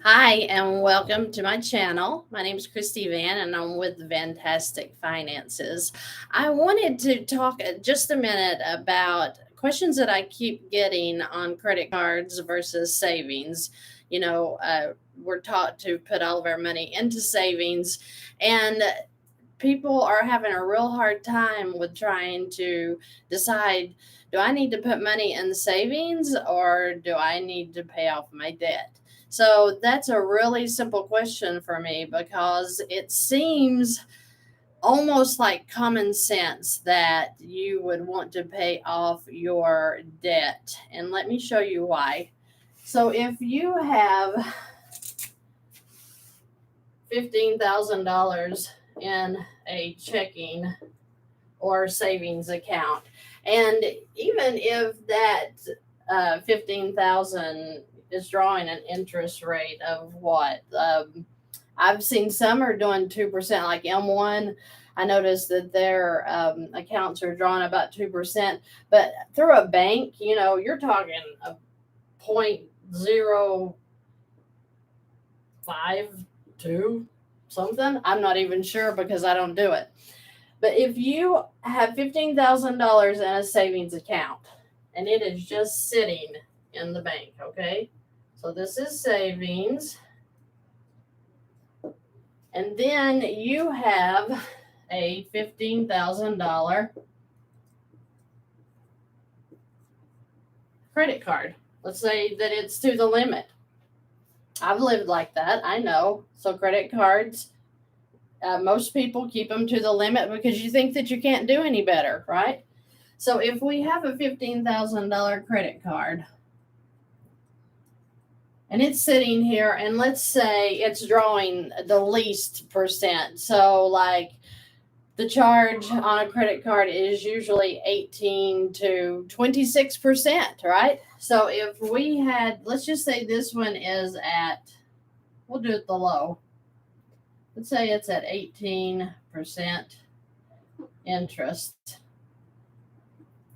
Hi, and welcome to my channel. My name is Christy Vann, and I'm with Fantastic Finances. I wanted to talk just a minute about questions that I keep getting on credit cards versus savings. We're taught to put all of our money into savings, and people are having a real hard time with trying to decide, do I need to put money in savings or do I need to pay off my debt? So that's a really simple question for me because it seems almost like common sense that you would want to pay off your debt. And let me show you why. So if you have $15,000 in a checking or savings account. And even if that 15,000 is drawing an interest rate of what? I've seen some are doing 2%, like M1. I noticed that their accounts are drawing about 2%. But through a bank, you're talking a 0.052 something. I'm not even sure because I don't do it. But if you have $15,000 in a savings account and it is just sitting in the bank, okay? So this is savings. And then you have a $15,000 credit card. Let's say that it's to the limit. I've lived like that, I know. So credit cards, most people keep them to the limit because you think that you can't do any better, right? So if we have a $15,000 credit card and it's sitting here, and let's say it's drawing the least percent. So, like, the charge on a credit card is usually 18 to 26%, right? So if we had, let's just say this one is at, we'll do it the low. Let's say it's at 18% interest.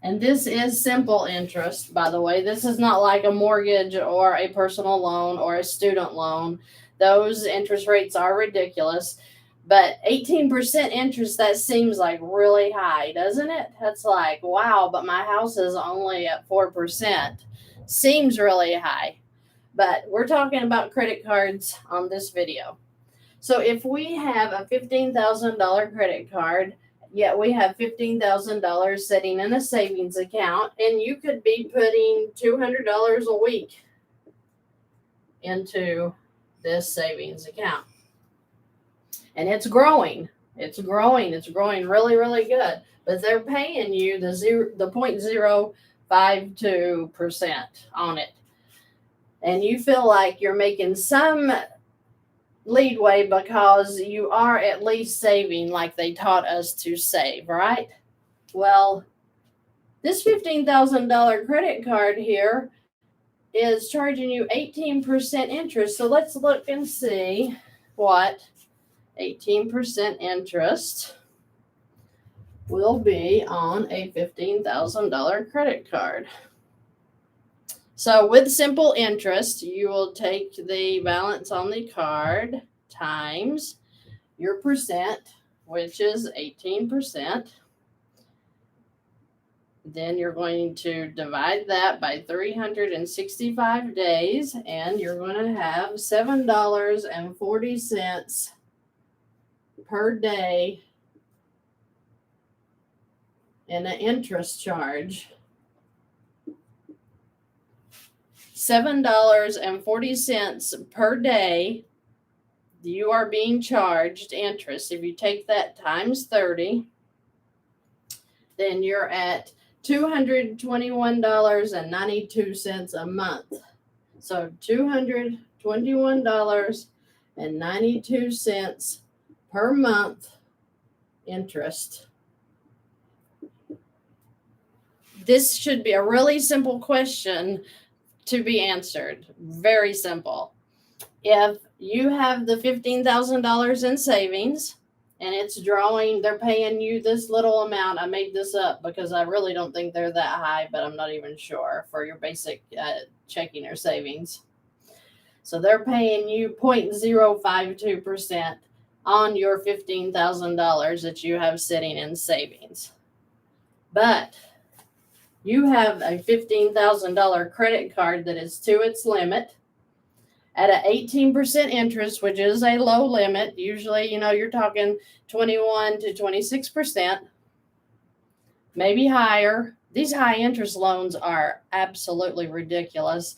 And this is simple interest, by the way. This is not like a mortgage or a personal loan or a student loan. Those interest rates are ridiculous. But 18% interest, that seems like really high, doesn't it? That's like, wow, but my house is only at 4%. Seems really high. But we're talking about credit cards on this video. So if we have a $15,000 credit card, yet we have $15,000 sitting in a savings account, and you could be putting $200 a week into this savings account. And it's growing. It's growing. It's growing really, really good. But they're paying you the 0.052% on it. And you feel like you're making some leadway because you are at least saving like they taught us to save, right? Well, this $15,000 credit card here is charging you 18% interest. So let's look and see what 18% interest will be on a $15,000 credit card. So with simple interest, you will take the balance on the card times your percent, which is 18%. Then you're going to divide that by 365 days, and you're going to have $7.40 per day in an interest charge. $7.40 per day you are being charged interest. If you take that times 30, then you're at $221.92 a month. So $221.92 per month interest. This should be a really simple question to be answered. Very simple. If you have the $15,000 in savings and it's drawing, they're paying you this little amount. I made this up because I really don't think they're that high, but I'm not even sure for your basic checking or savings. So they're paying you 0.052% on your $15,000 that you have sitting in savings. But you have a $15,000 credit card that is to its limit at an 18% interest, which is a low limit. Usually, you're talking 21 to 26%, maybe higher. These high interest loans are absolutely ridiculous.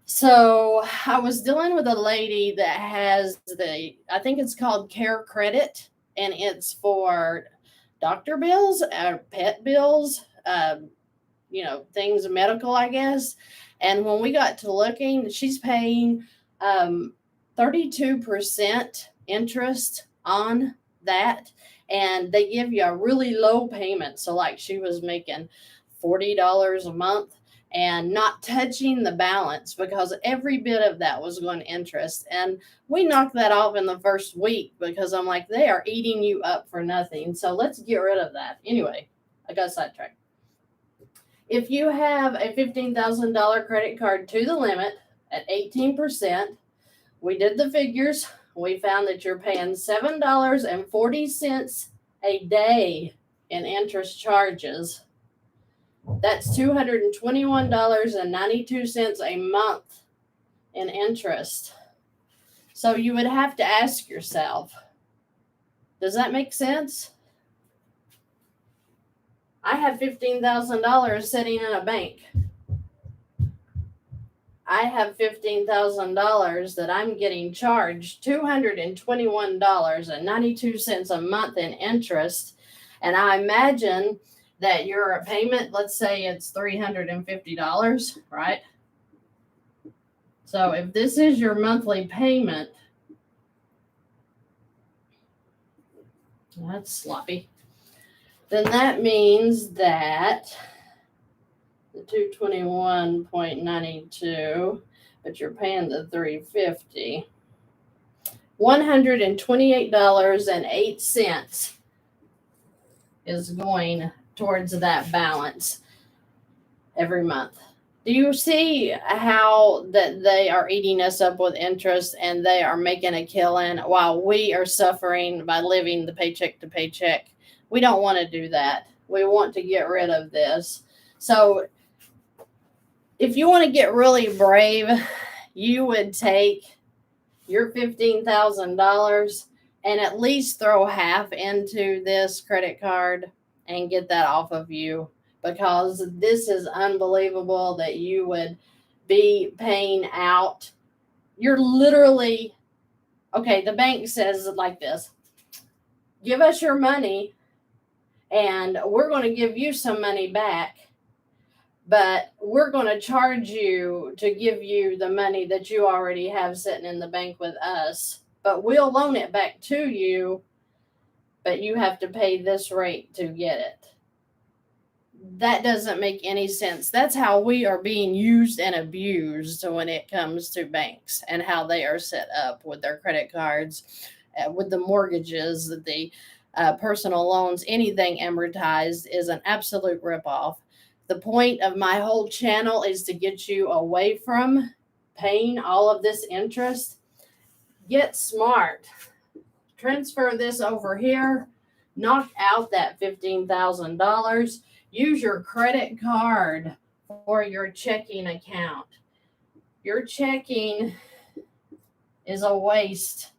So I was dealing with a lady that has I think it's called Care Credit, and it's for doctor bills, pet bills, things medical, I guess. And when we got to looking, she's paying 32% interest on that. And they give you a really low payment. So like she was making $40 a month and not touching the balance, because every bit of that was going to interest. And we knocked that off in the first week because I'm like, they are eating you up for nothing. So let's get rid of that. Anyway, I got sidetracked. If you have a $15,000 credit card to the limit at 18%, we did the figures. We found that you're paying $7.40 a day in interest charges. That's $221.92 a month in interest. So you would have to ask yourself, does that make sense? I have $15,000 sitting in a bank. I have $15,000 that I'm getting charged $221.92 a month in interest. And I imagine that your payment, let's say it's $350, right? So if this is your monthly payment, that's sloppy. Then that means that the 221.92, but you're paying the $350, $128.08 is going towards that balance every month. Do you see how that they are eating us up with interest and they are making a killing while we are suffering by living the paycheck to paycheck? We don't want to do that. We want to get rid of this. So if you want to get really brave, you would take your $15,000 and at least throw half into this credit card and get that off of you, because this is unbelievable that you would be paying out. You're literally, okay, the bank says it like this: give us your money and we're going to give you some money back, but we're going to charge you to give you the money that you already have sitting in the bank with us, but we'll loan it back to you, but you have to pay this rate to get it. That doesn't make any sense. That's how we are being used and abused when it comes to banks and how they are set up with their credit cards, with the mortgages, the personal loans. Anything amortized is an absolute ripoff. The point of my whole channel is to get you away from paying all of this interest. Get smart. Transfer this over here. Knock out that $15,000. Use your credit card for your checking account. Your checking is a waste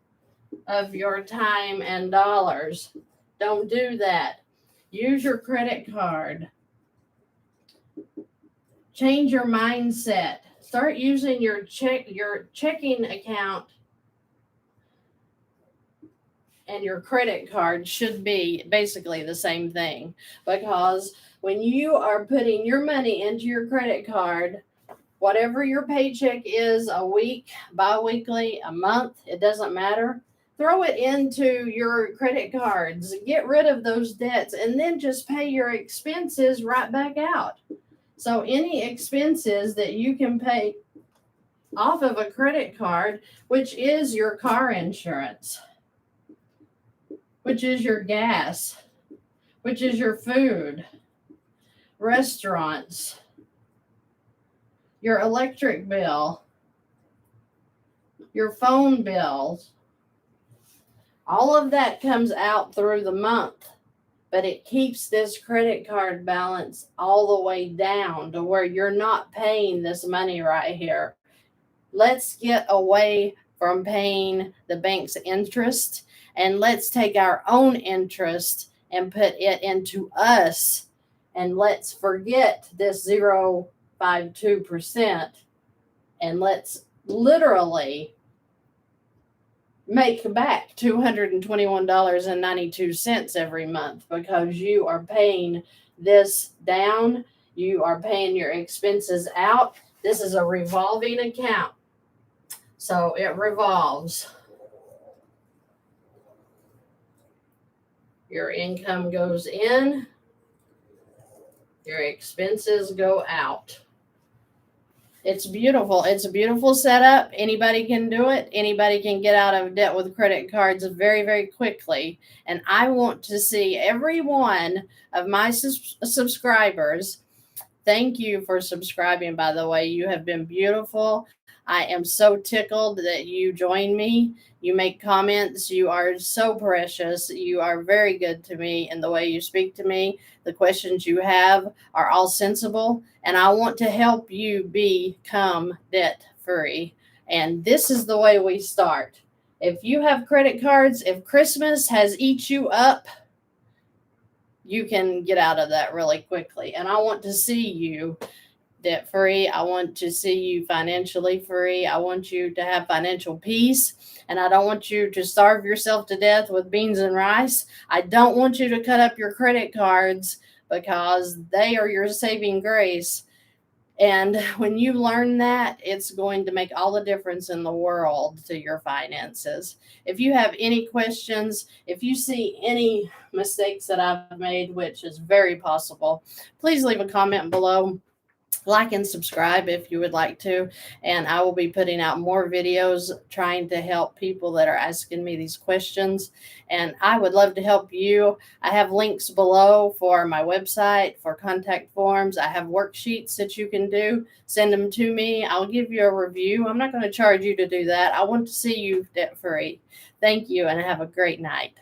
of your time and dollars. Don't do that. Use your credit card. Change your mindset. Start using your checking account, and your credit card should be basically the same thing, because when you are putting your money into your credit card, whatever your paycheck is a week, bi-weekly, a month, it doesn't matter. Throw it into your credit cards. Get rid of those debts and then just pay your expenses right back out. So any expenses that you can pay off of a credit card, which is your car insurance, which is your gas, which is your food, restaurants, your electric bill, your phone bills, all of that comes out through the month, but it keeps this credit card balance all the way down to where you're not paying this money right here. Let's get away from paying the bank's interest and let's take our own interest and put it into us. And let's forget this 0.52% and let's literally make back $221.92 every month because you are paying this down. You are paying your expenses out. This is a revolving account. So it revolves. Your income goes in, your expenses go out. It's beautiful. It's a beautiful setup. Anybody can do it. Anybody can get out of debt with credit cards very, very quickly. And I want to see every one of my subscribers. Thank you for subscribing, by the way. You have been beautiful. I am so tickled that you join me. You make comments. You are so precious. You are very good to me in the way you speak to me. The questions you have are all sensible, and I want to help you become debt free. And this is the way we start. If you have credit cards, if Christmas has eat you up, you can get out of that really quickly. And I want to see you debt free. I want to see you financially free. I want you to have financial peace. And I don't want you to starve yourself to death with beans and rice. I don't want you to cut up your credit cards because they are your saving grace. And when you learn that, it's going to make all the difference in the world to your finances. If you have any questions, if you see any mistakes that I've made, which is very possible, please leave a comment below. Like and subscribe if you would like to, and I will be putting out more videos trying to help people that are asking me these questions, and I would love to help you. I have links below for my website, for contact forms. I have worksheets that you can do. Send them to me. I'll give you a review. I'm not going to charge you to do that. I want to see you debt free. Thank you, and have a great night.